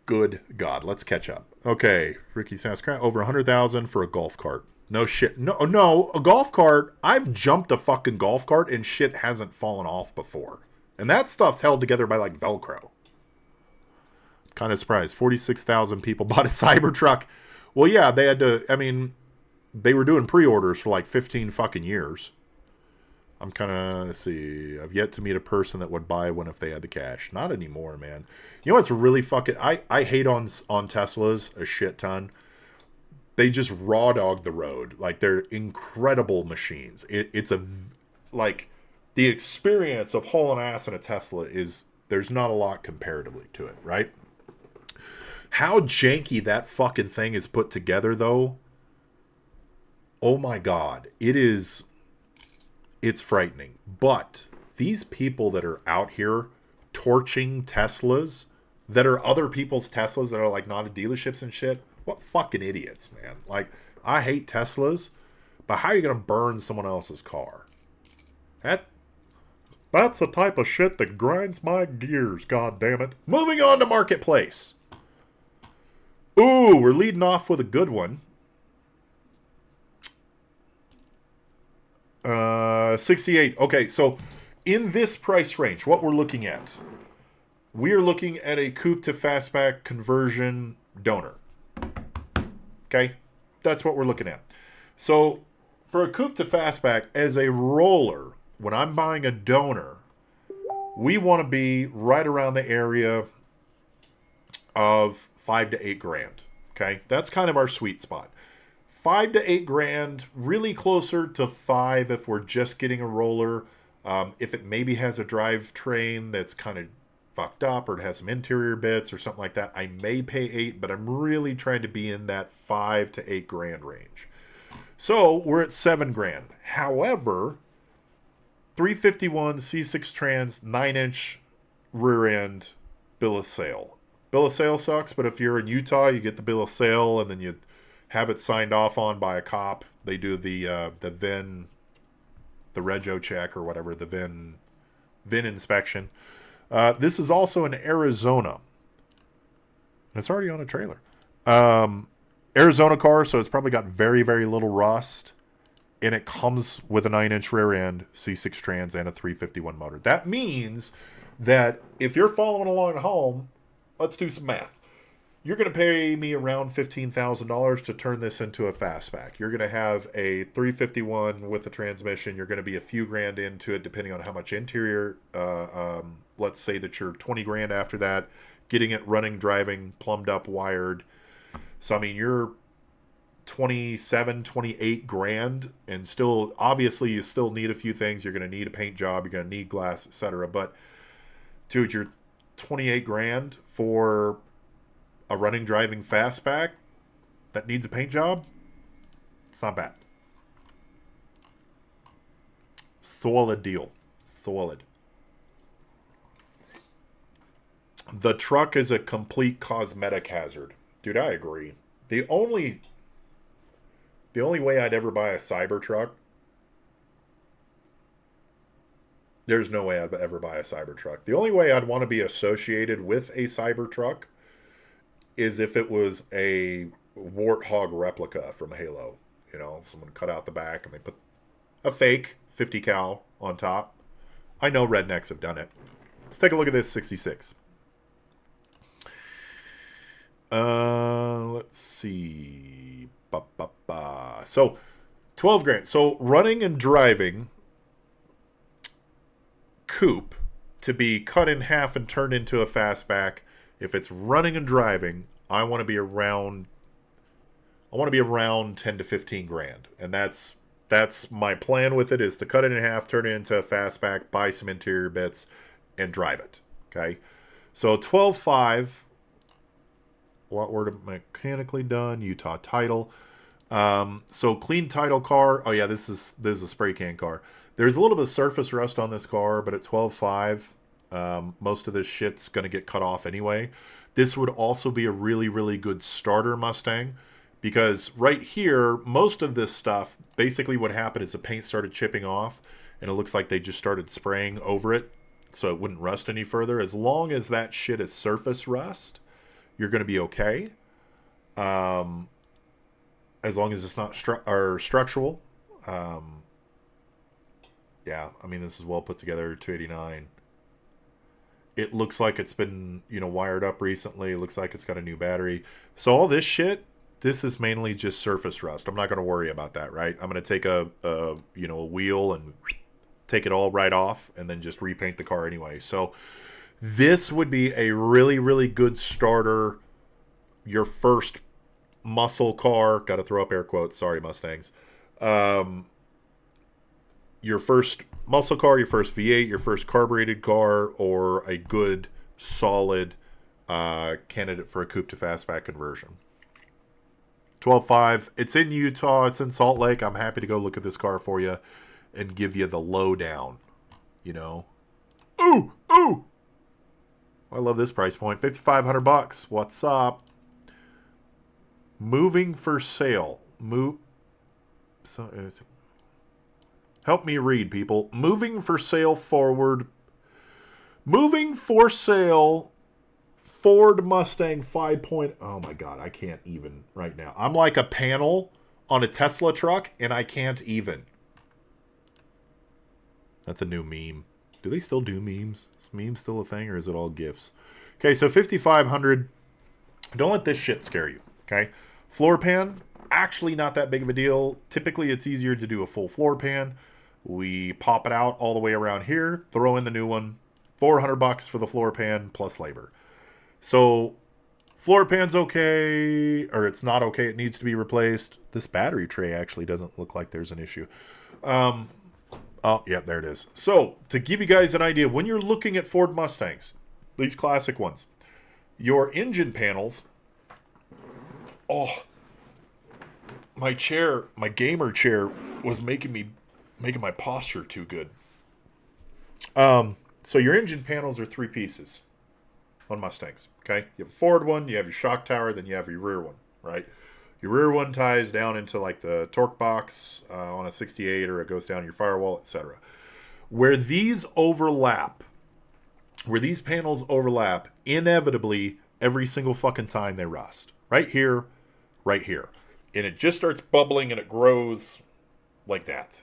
Good God. Let's catch up. Okay. Ricky Sass, over 100,000 for a golf cart. No shit. No, a golf cart. I've jumped a fucking golf cart and shit hasn't fallen off before. And that stuff's held together by like Velcro. Kind of surprised. 46,000 people bought a Cybertruck. Well, yeah, they had to, I mean, they were doing pre-orders for like 15 fucking years. I'm kind of, let's see, I've yet to meet a person that would buy one if they had the cash. Not anymore, man. You know what's really fucking, I hate on Teslas a shit ton. They just raw dog the road. Like, they're incredible machines. It's a, like, the experience of hauling ass in a Tesla is, there's not a lot comparatively to it, right? How janky that fucking thing is put together, though. Oh my God. It's frightening. But these people that are out here torching Teslas, that are other people's Teslas that are like not at dealerships and shit, what fucking idiots, man. Like, I hate Teslas, but how are you going to burn someone else's car? That's the type of shit that grinds my gears, god damn it. Moving on to Marketplace. Ooh, we're leading off with a good one. 68. Okay, so in this price range, what we're looking at, we are looking at a coupe to fastback conversion donor. Okay, that's what we're looking at. So for a coupe to fastback as a roller, when I'm buying a donor, we want to be right around the area of 5 to 8 grand. Okay, that's kind of our sweet spot. 5 to 8 grand, really closer to 5 if we're just getting a roller. If it maybe has a drivetrain that's kind of fucked up or it has some interior bits or something like that, I may pay 8, but I'm really trying to be in that 5 to 8 grand range. So we're at 7 grand. However, 351 C6 trans 9-inch rear end bill of sale. Bill of sale sucks, but if you're in Utah, you get the bill of sale and then you have it signed off on by a cop. They do the VIN, the rego check or whatever, the VIN inspection. This is also in Arizona. It's already on a trailer. Arizona car, so it's probably got very, very little rust. And it comes with a 9-inch rear end, C6 trans, and a 351 motor. That means that if you're following along at home, let's do some math. You're going to pay me around $15,000 to turn this into a fastback. You're going to have a 351 with a transmission. You're going to be a few grand into it, depending on how much interior. Let's say that you're 20 grand after that, getting it running, driving, plumbed up, wired. So, I mean, you're 27, 28 grand, and still, obviously, you still need a few things. You're going to need a paint job. You're going to need glass, etc. But, dude, you're 28 grand for a running, driving fastback that needs a paint job. It's not bad. Solid deal. Solid. The truck is a complete cosmetic hazard. Dude, I agree. The only way I'd ever buy a Cybertruck, there's no way I'd ever buy a Cybertruck. The only way I'd want to be associated with a Cybertruck is if it was a Warthog replica from Halo. You know, someone cut out the back and they put a fake 50 cal on top. I know rednecks have done it. Let's take a look at this 66. Let's see. So, 12 grand. So, running and driving coupe to be cut in half and turned into a fastback. If it's running and driving, I want to be around 10 to 15 grand. And that's my plan with it, is to cut it in half, turn it into a fastback, buy some interior bits, and drive it. Okay? So 12.5, a lot word mechanically done, Utah title. So clean title car. Oh yeah, this is a spray can car. There's a little bit of surface rust on this car, but at 12.5, most of this shit's going to get cut off anyway. This would also be a really, really good starter Mustang, because right here, most of this stuff, basically what happened is the paint started chipping off, and it looks like they just started spraying over it so it wouldn't rust any further. As long as that shit is surface rust, you're going to be okay. As long as it's not structural. Yeah, I mean, this is well put together, 289. It looks like it's been, wired up recently. It looks like it's got a new battery. So all this shit, this is mainly just surface rust. I'm not going to worry about that, right? I'm going to take a wheel and take it all right off and then just repaint the car anyway. So this would be a really, really good starter. Your first muscle car. Got to throw up air quotes. Sorry, Mustangs. Your first muscle car, your first V8, your first carbureted car, or a good, solid candidate for a coupe to fastback conversion. 12.5. It's in Utah. It's in Salt Lake. I'm happy to go look at this car for you and give you the lowdown. Ooh! I love this price point. $5,500. What's up? Moving for sale. Help me read, people. Moving for sale Ford Mustang 5.0. Oh my God, I can't even right now. I'm like a panel on a Tesla truck, and I can't even. That's a new meme. Do they still do memes? Is memes still a thing, or is it all GIFs? Okay, so $5,500. Don't let this shit scare you, okay? Floor pan, actually not that big of a deal. Typically, it's easier to do a full floor pan. We pop it out all the way around here, throw in the new one. $400 for the floor pan plus labor. So floor pan's okay, or it's not okay. It needs to be replaced. This battery tray actually doesn't look like there's an issue. Oh, yeah, there it is. So to give you guys an idea, when you're looking at Ford Mustangs, these classic ones, your engine panels, my gamer chair was making my posture too good. So your engine panels are 3 pieces on Mustangs, okay? You have a forward one, you have your shock tower, then you have your rear one, right? Your rear one ties down into like the torque box on a 68, or it goes down your firewall, etc. Where these panels overlap, inevitably, every single fucking time they rust. Right here, right here. And it just starts bubbling and it grows like that.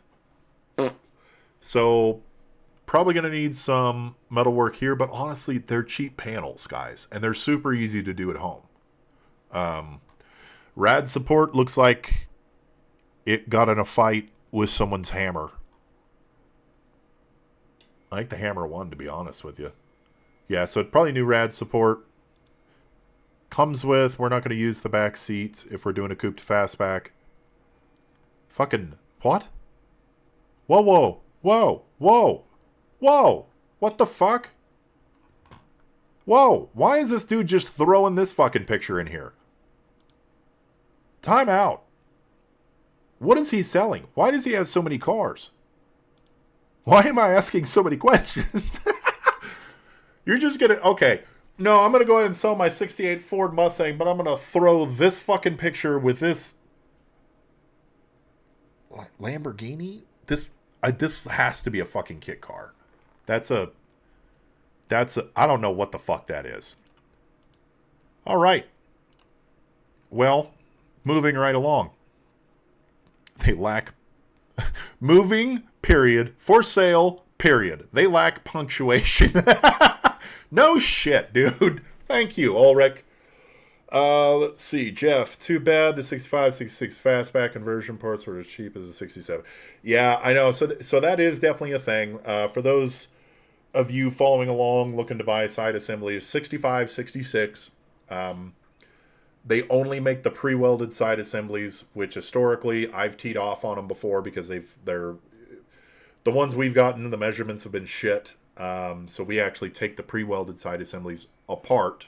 So probably going to need some metal work here, but honestly, they're cheap panels, guys, and they're super easy to do at home. Rad support looks like it got in a fight with someone's hammer. I think the hammer won, to be honest with you. Yeah, so probably new rad support. Comes with, we're not going to use the back seat if we're doing a coupe to fastback. Fucking, what? Whoa. What the fuck? Whoa, why is this dude just throwing this fucking picture in here? Time out. What is he selling? Why does he have so many cars? Why am I asking so many questions? You're just gonna, okay. No, I'm going to go ahead and sell my 68 Ford Mustang, but I'm going to throw this fucking picture with this Lamborghini. This has to be a fucking kit car. That's a I don't know what the fuck that is. All right. Well, moving right along. They lack moving, period. For sale, period. They lack punctuation. No shit, dude. Thank you, Ulrich. Let's see. Jeff, too bad the 65, 66 fastback conversion parts were as cheap as the 67. Yeah, I know. So that is definitely a thing. For those of you following along, looking to buy side assemblies, 65, 66, they only make the pre-welded side assemblies, which historically I've teed off on them before because they're the ones we've gotten, the measurements have been shit. So we actually take the pre-welded side assemblies apart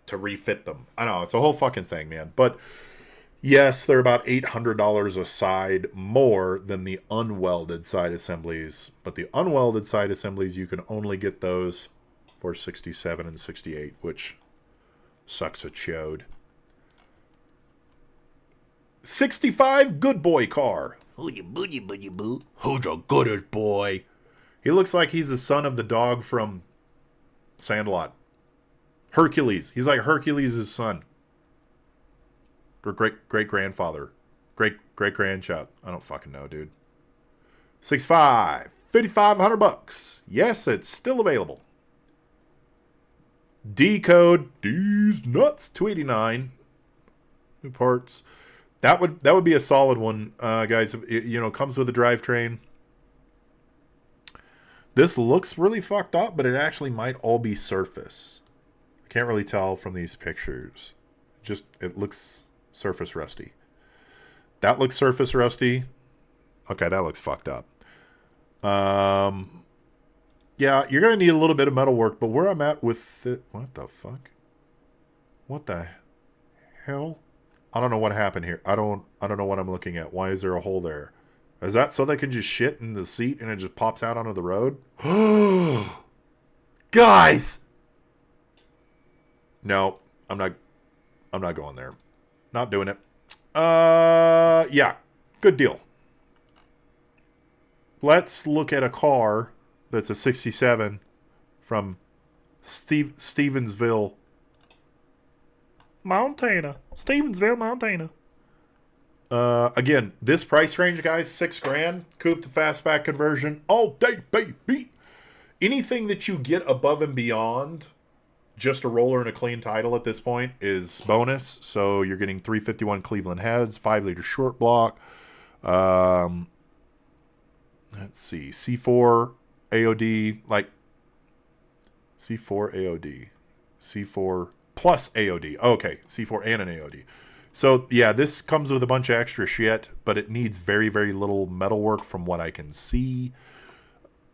to refit them. I know, it's a whole fucking thing, man. But yes, they're about $800 a side more than the unwelded side assemblies. But the unwelded side assemblies, you can only get those for 67 and 68, which sucks a chode. 65 good boy car. Who's your boo? Who's your goodest boy? He looks like he's the son of the dog from Sandlot. Hercules. He's like Hercules' son. Or great-grandfather. Great-grandchild. I don't fucking know, dude. 6'5". $5,500. Yes, it's still available. D code. D's nuts. 289. New parts. That would be a solid one, guys. It comes with a drivetrain. This looks really fucked up, but it actually might all be surface. I can't really tell from these pictures. It looks surface rusty. That looks surface rusty. Okay, that looks fucked up. Yeah, you're gonna need a little bit of metal work, but where I'm at with it, what the fuck? What the hell? I don't know what happened here. I don't know what I'm looking at. Why is there a hole there? Is that so they can just shit in the seat and it just pops out onto the road? Guys! No, I'm not going there. Not doing it. Yeah. Good deal. Let's look at a car that's a 67 from Stevensville, Montana. Again, this price range, guys, $6,000. Coupe to fastback conversion all day, baby. Anything that you get above and beyond just a roller and a clean title at this point is bonus. So you're getting 351 Cleveland heads, 5-liter short block. Let's see, C4 AOD, like C4 AOD, C4 plus AOD. Okay, C4 and an AOD. So yeah, this comes with a bunch of extra shit, but it needs very, very little metal work from what I can see.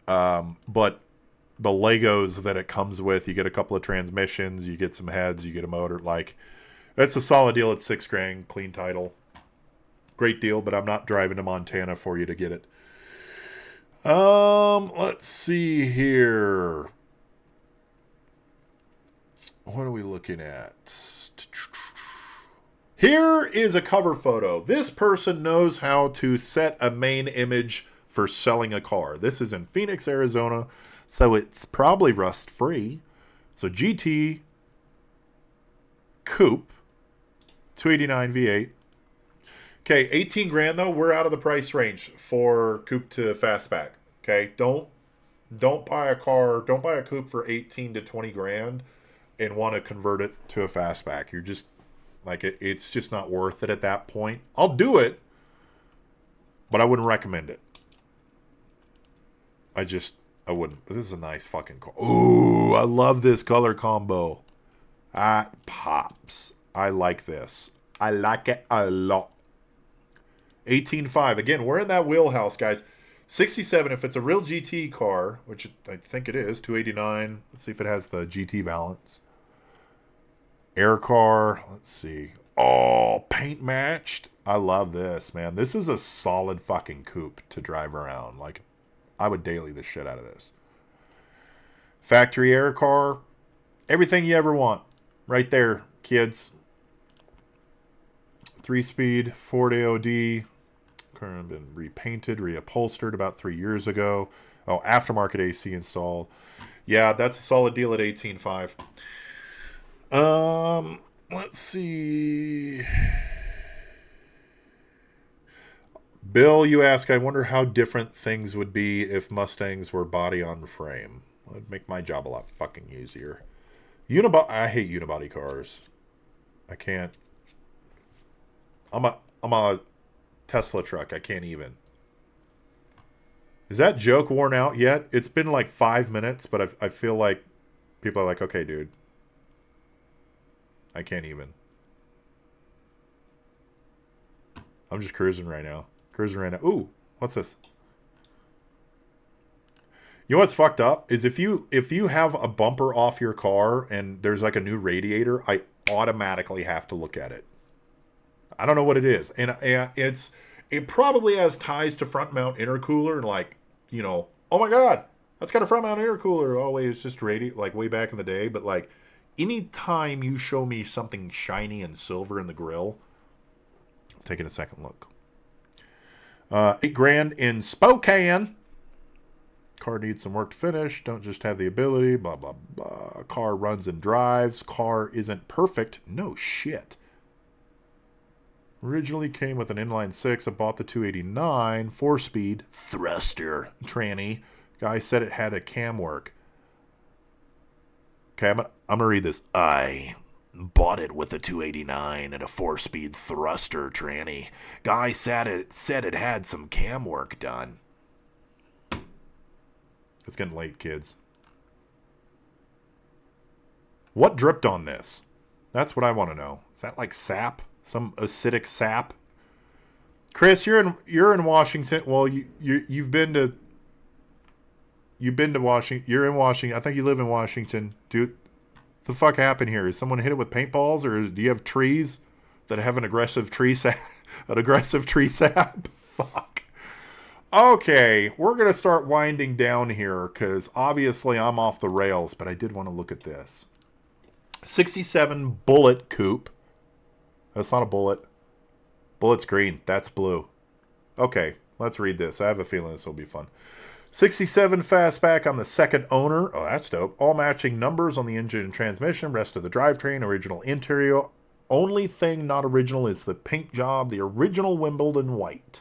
But the Legos that it comes with, you get a couple of transmissions, you get some heads, you get a motor. Like, that's a solid deal at $6,000, clean title. Great deal, but I'm not driving to Montana for you to get it. Let's see here. What are we looking at? Here is a cover photo. This person knows how to set a main image for selling a car. This is in Phoenix, Arizona, so it's probably rust-free. So GT Coupe 289 V8. Okay, $18,000 though. We're out of the price range for Coupe to fastback. Okay, don't buy a car. Don't buy a Coupe for 18 to 20 grand and want to convert it to a fastback. You're just like it's just not worth it at that point. I'll do it, but I wouldn't recommend it. I wouldn't. This is a nice fucking car. Ooh, I love this color combo. That pops. I like this. I like it a lot. 18.5. Again, we're in that wheelhouse, guys. 67, if it's a real GT car, which I think it is, 289. Let's see if it has the GT balance. Air car. Let's see. Oh, paint matched. I love this, man. This is a solid fucking coupe to drive around. Like, I would daily the shit out of this. Factory air car. Everything you ever want. Right there, kids. 3-speed Ford AOD. Car been repainted, reupholstered about 3 years ago. Oh, aftermarket AC installed. Yeah, that's a solid deal at $18,500. Let's see. Bill, you ask, I wonder how different things would be if Mustangs were body on frame. It would make my job a lot fucking easier. I hate unibody cars. I can't. I'm a Tesla truck. I can't even. Is that joke worn out yet? It's been like 5 minutes, but I feel like people are like, okay, dude. I can't even. I'm just cruising right now. Ooh, what's this? You know what's fucked up is if you have a bumper off your car and there's like a new radiator, I automatically have to look at it. I don't know what it is, and it probably has ties to front mount intercooler and like, you know, oh my god, that's got a front mount intercooler. Oh wait, it's just like way back in the day. But like, anytime you show me something shiny and silver in the grill, I'm taking a second look. $8,000 in Spokane. Car needs some work to finish. Don't just have the ability. Blah, blah, blah. Car runs and drives. Car isn't perfect. No shit. Originally came with an inline 6. I bought the 289. 4-speed. Thruster. Tranny. Guy said it had a cam work. Okay, I'm going to read this. I bought it with a 289 and a 4-speed thruster tranny. Guy said it had some cam work done. It's getting late, kids. What dripped on this? That's what I want to know. Is that like sap? Some acidic sap? Chris, you're in Washington. Well, you've been to Washington. You're in Washington. I think you live in Washington. Dude, the fuck happened here? Is someone hit it with paintballs, or do you have trees that have an aggressive tree sap? Fuck. Okay, we're going to start winding down here because obviously I'm off the rails, but I did want to look at this. 67 Bullet Coupe. That's not a bullet. Bullet's green. That's blue. Okay, let's read this. I have a feeling this will be fun. 67 Fastback on the second owner. Oh, that's dope. All matching numbers on the engine and transmission. Rest of the drivetrain. Original interior. Only thing not original is the paint job. The original Wimbledon white.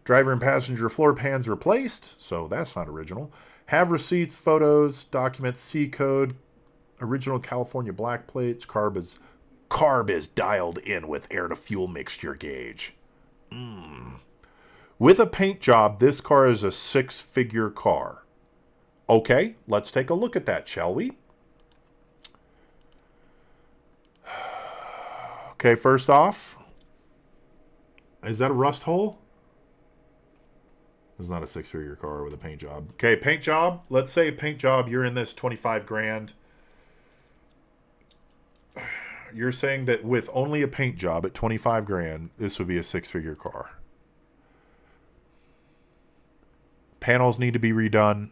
Driver and passenger floor pans replaced. So that's not original. Have receipts, photos, documents, C code. Original California black plates. Carb is dialed in with air to fuel mixture gauge. With a paint job, this car is a 6-figure car. Okay, let's take a look at that, shall we? Okay, first off, is that a rust hole? This is not a 6-figure car with a paint job. Okay, paint job. Let's say paint job, you're in this $25,000. You're saying that with only a paint job at $25,000, this would be a 6-figure car. Panels need to be redone.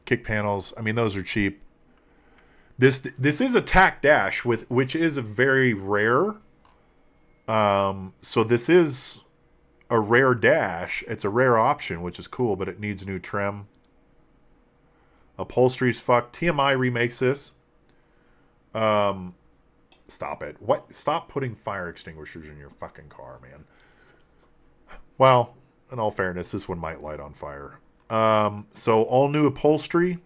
Kick panels, I mean, those are cheap. This is a tack dash which is very rare. So this is a rare dash. It's a rare option, which is cool, but it needs new trim. Upholstery's fucked. TMI remakes this. Stop it. What? Stop putting fire extinguishers in your fucking car, man. Well, in all fairness, this one might light on fire. So all new upholstery.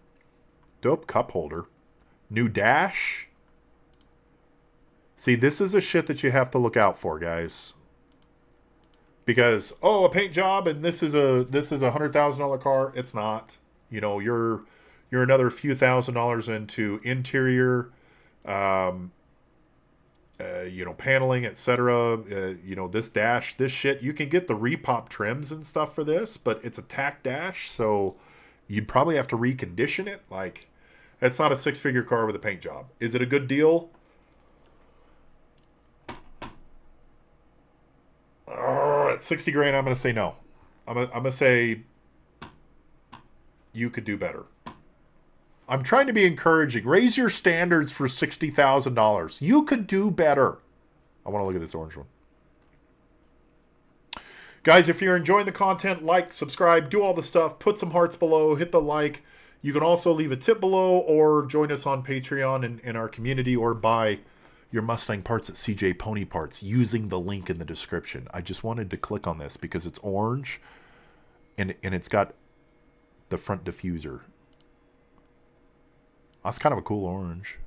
Dope cup holder. New dash. See, this is a shit that you have to look out for, guys. Because, oh, a paint job and this is a $100,000 car. It's not. You know, you're another few $1,000s into interior, paneling, etc. This dash, this shit, you can get the repop trims and stuff for this, but it's a tack dash, so you'd probably have to recondition it. Like, it's not a 6-figure car with a paint job. Is it a good deal? At $60,000, I'm going to say no. I'm going to say you could do better. I'm trying to be encouraging. Raise your standards for $60,000. You could do better. I want to look at this orange one. Guys, if you're enjoying the content, like, subscribe, do all the stuff. Put some hearts below. Hit the like. You can also leave a tip below or join us on Patreon in our community or buy your Mustang parts at CJ Pony Parts using the link in the description. I just wanted to click on this because it's orange and it's got the front diffuser. That's kind of a cool orange.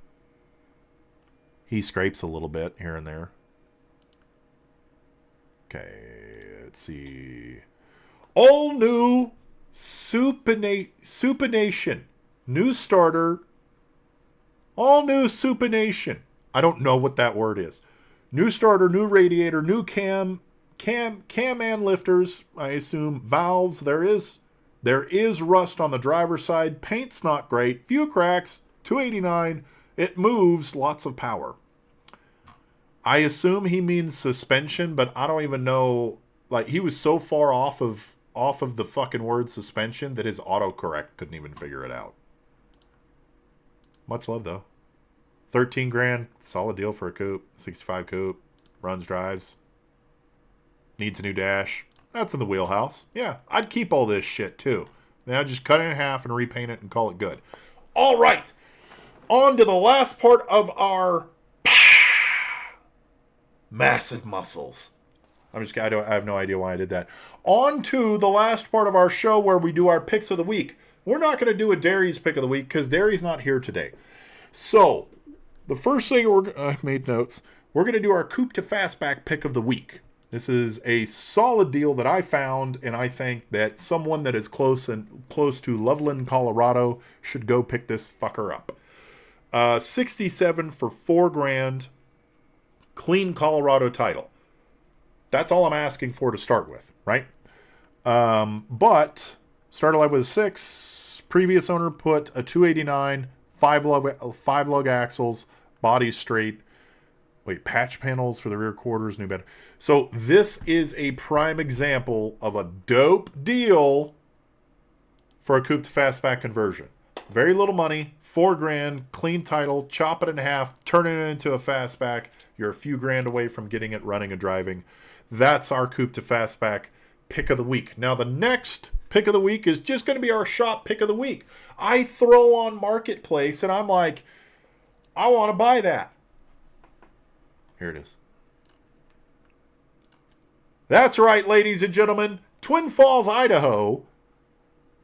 He scrapes a little bit here and there. Okay, let's see. All new Supination. New starter. All new Supination. I don't know what that word is. New starter, new radiator, new cam and lifters. I assume valves. There is rust on the driver's side. Paint's not great. Few cracks. $289. It moves. Lots of power. I assume he means suspension, but I don't even know. Like, he was so far off of the fucking word suspension that his autocorrect couldn't even figure it out. Much love though. 13 grand, solid deal for a coupe. 65 coupe, runs, drives. Needs a new dash. That's in the wheelhouse. Yeah, I'd keep all this shit too. Now just cut it in half and repaint it and call it good. All right, on to the last part of our massive muscles. I have no idea why I did that. On to the last part of our show where we do our picks of the week. We're not going to do a Derry's pick of the week because Derry's not here today. So, the first thing I made notes. We're going to do our Coupe to Fastback pick of the week. This is a solid deal that I found, and I think that someone that is close to Loveland, Colorado, should go pick this fucker up. 67 for $4 grand, clean Colorado title. That's all I'm asking for to start with, right? But started life with a 6. Previous owner put a 289, 5 lug axles, body straight. Wait, patch panels for the rear quarters, new bed. So this is a prime example of a dope deal for a Coupe to Fastback conversion. Very little money, $4 grand, clean title, chop it in half, turn it into a Fastback. You're a few grand away from getting it running and driving. That's our Coupe to Fastback pick of the week. Now the next pick of the week is just going to be our shop pick of the week. I throw on Marketplace and I'm like, I want to buy that. Here it is. That's right, ladies and gentlemen. Twin Falls, Idaho.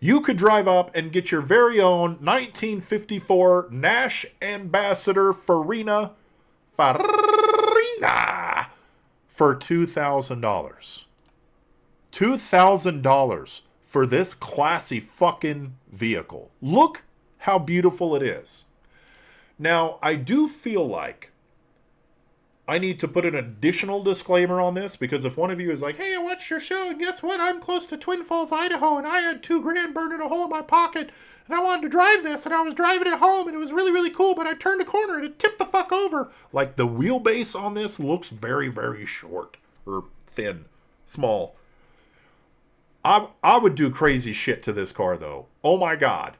You could drive up and get your very own 1954 Nash Ambassador Farina for $2,000. $2,000 for this classy fucking vehicle. Look how beautiful it is. Now, I do feel like I need to put an additional disclaimer on this, because if one of you is like, hey, I watched your show, and guess what? I'm close to Twin Falls, Idaho, and I had $2 grand burning a hole in my pocket, and I wanted to drive this, and I was driving it home, and it was really, really cool, but I turned a corner, and it tipped the fuck over. Like, the wheelbase on this looks very, very short, or thin, small. I would do crazy shit to this car, though. Oh, my God.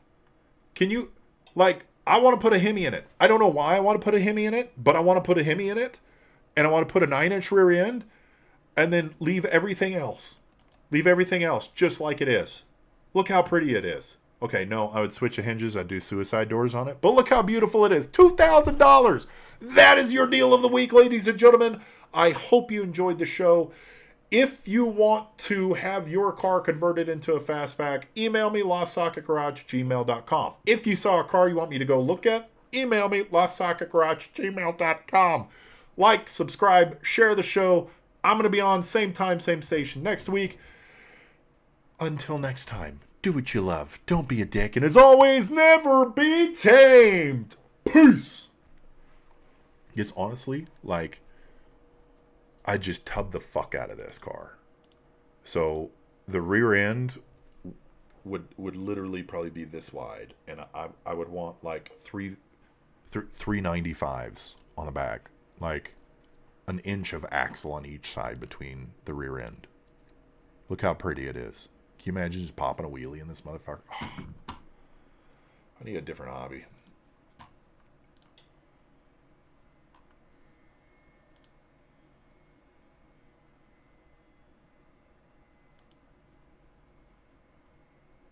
Can you, like, I want to put a Hemi in it. I don't know why I want to put a Hemi in it, but I want to put a Hemi in it. And I want to put a 9-inch rear end and then leave everything else. Leave everything else just like it is. Look how pretty it is. Okay, no, I would switch the hinges. I'd do suicide doors on it. But look how beautiful it is. $2,000. That is your deal of the week, ladies and gentlemen. I hope you enjoyed the show. If you want to have your car converted into a Fastback, email me, LostSocketGarage@gmail.com. If you saw a car you want me to go look at, email me, LostSocketGarage@gmail.com. Like, subscribe, share the show. I'm going to be on same time, same station next week. Until next time, do what you love. Don't be a dick. And as always, never be tamed. Peace. Yes, honestly, like, I just tubbed the fuck out of this car. So the rear end would literally probably be this wide. And I would want like 395s on the back. Like an inch of axle on each side between the rear end. Look how pretty it is. Can you imagine just popping a wheelie in this motherfucker? Oh, I I need a different hobby.